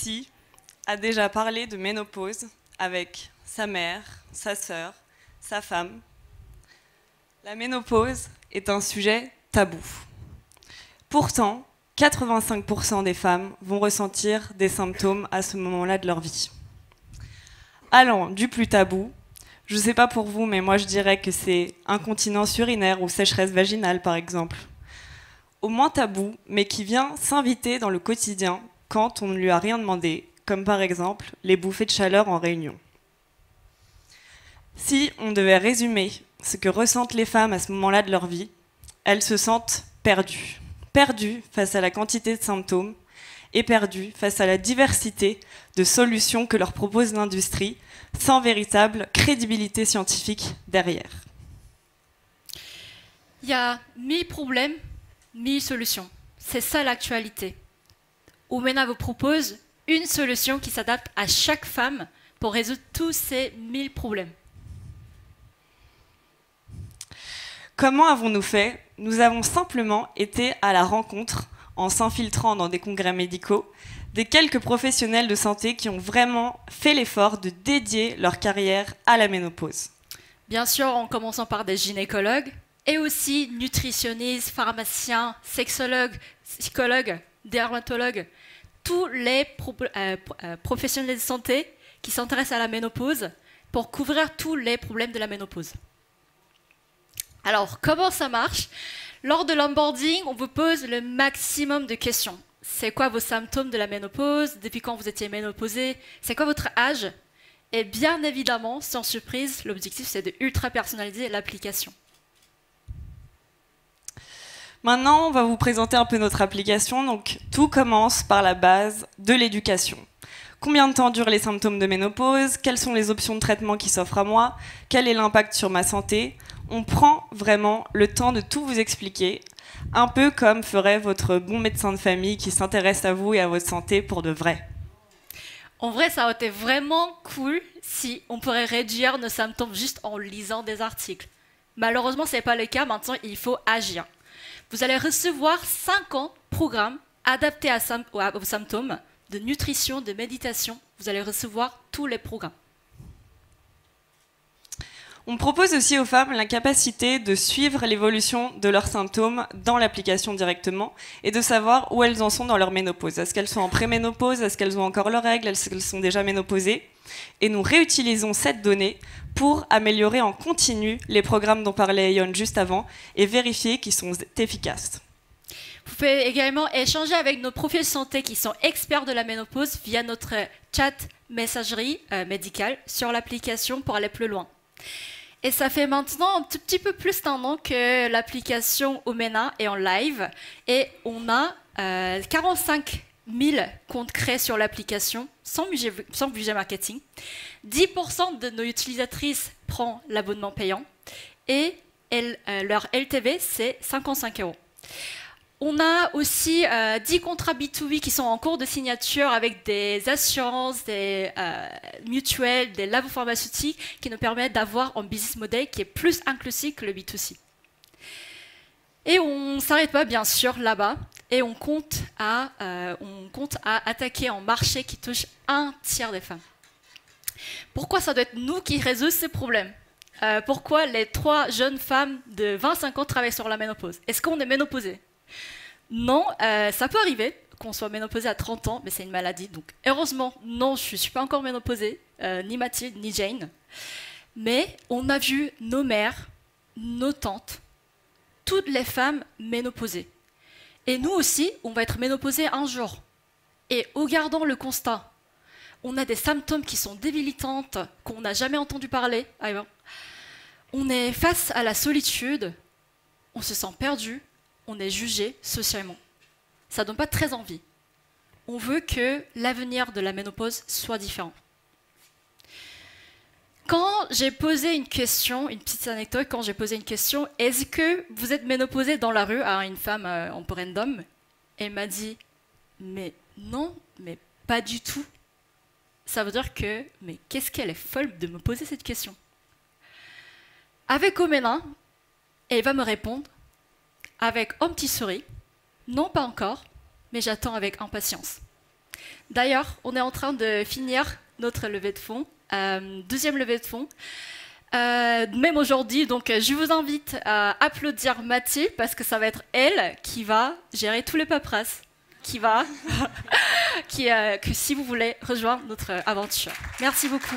ici a déjà parlé de ménopause avec sa mère, sa sœur, sa femme? La ménopause est un sujet tabou. Pourtant, 85% des femmes vont ressentir des symptômes à ce moment-là de leur vie. Allant du plus tabou, je ne sais pas pour vous, mais moi je dirais que c'est incontinence urinaire ou sécheresse vaginale par exemple, au moins tabou, mais qui vient s'inviter dans le quotidien quand on ne lui a rien demandé, comme par exemple les bouffées de chaleur en réunion. Si on devait résumer ce que ressentent les femmes à ce moment-là de leur vie, elles se sentent perdues. Perdues face à la quantité de symptômes et perdues face à la diversité de solutions que leur propose l'industrie, sans véritable crédibilité scientifique derrière. Il y a 1000 problèmes, 1000 solutions. C'est ça l'actualité. Omena vous propose une solution qui s'adapte à chaque femme pour résoudre tous ces 1000 problèmes. Comment avons-nous fait? Nous avons simplement été à la rencontre, en s'infiltrant dans des congrès médicaux, des quelques professionnels de santé qui ont vraiment fait l'effort de dédier leur carrière à la ménopause. Bien sûr, en commençant par des gynécologues, et aussi nutritionnistes, pharmaciens, sexologues, psychologues, dermatologues, tous les professionnels de santé qui s'intéressent à la ménopause pour couvrir tous les problèmes de la ménopause. Alors, comment ça marche? Lors de l'onboarding, on vous pose le maximum de questions. C'est quoi vos symptômes de la ménopause? Depuis quand vous étiez ménopausé? C'est quoi votre âge? Et bien évidemment, sans surprise, l'objectif c'est de ultra personnaliser l'application. Maintenant, on va vous présenter un peu notre application. Donc, tout commence par la base de l'éducation. Combien de temps durent les symptômes de ménopause? Quelles sont les options de traitement qui s'offrent à moi? Quel est l'impact sur ma santé? On prend vraiment le temps de tout vous expliquer, un peu comme ferait votre bon médecin de famille qui s'intéresse à vous et à votre santé pour de vrai. En vrai, ça aurait été vraiment cool si on pourrait réduire nos symptômes juste en lisant des articles. Malheureusement, ce n'est pas le cas. Maintenant, il faut agir. Vous allez recevoir 50 programmes adaptés à vos symptômes de nutrition, de méditation. Vous allez recevoir tous les programmes. On propose aussi aux femmes la capacité de suivre l'évolution de leurs symptômes dans l'application directement et de savoir où elles en sont dans leur ménopause. Est-ce qu'elles sont en préménopause? Est-ce qu'elles ont encore leurs règles? Est-ce qu'elles sont déjà ménopausées? Et nous réutilisons cette donnée pour améliorer en continu les programmes dont parlait Yon juste avant et vérifier qu'ils sont efficaces. Vous pouvez également échanger avec nos profils de santé qui sont experts de la ménopause via notre chat messagerie médicale sur l'application pour aller plus loin. Et ça fait maintenant un tout petit peu plus d'un an que l'application Omena est en live et on a 45 000 comptes créés sur l'application sans budget marketing. 10% de nos utilisatrices prennent l'abonnement payant et leur LTV c'est 55 €. On a aussi 10 contrats B2B qui sont en cours de signature avec des assurances, des mutuelles, des labos pharmaceutiques qui nous permettent d'avoir un business model qui est plus inclusif que le B2C. Et on ne s'arrête pas bien sûr là-bas et on compte à attaquer un marché qui touche un tiers des femmes. Pourquoi ça doit être nous qui résolvons ces problèmes? Pourquoi les 3 jeunes femmes de 25 ans travaillent sur la ménopause? Est-ce qu'on est ménopausé? Non, ça peut arriver qu'on soit ménopausé à 30 ans, mais c'est une maladie. Donc, heureusement, non, je ne suis pas encore ménopausée, ni Mathilde, ni Jane. Mais on a vu nos mères, nos tantes, toutes les femmes ménopausées. Et nous aussi, on va être ménopausés un jour. Et regardons le constat. On a des symptômes qui sont débilitantes, qu'on n'a jamais entendu parler. On est face à la solitude, on se sent perdu, on est jugé socialement. Ça ne donne pas très envie. On veut que l'avenir de la ménopause soit différent. Quand j'ai posé une question, une petite anecdote, quand j'ai posé une question, est-ce que vous êtes ménopausée dans la rue à une femme en random? Elle m'a dit, mais non, mais pas du tout. Ça veut dire que, mais qu'est-ce qu'elle est folle de me poser cette question? Avec Omena, elle va me répondre avec un petit sourire. Non, pas encore, mais j'attends avec impatience. D'ailleurs, on est en train de finir notre levée de fonds, deuxième levée de fonds. Même aujourd'hui, donc je vous invite à applaudir Mathilde parce que ça va être elle qui va gérer tous les paperasses, que si vous voulez rejoindre notre aventure. Merci beaucoup.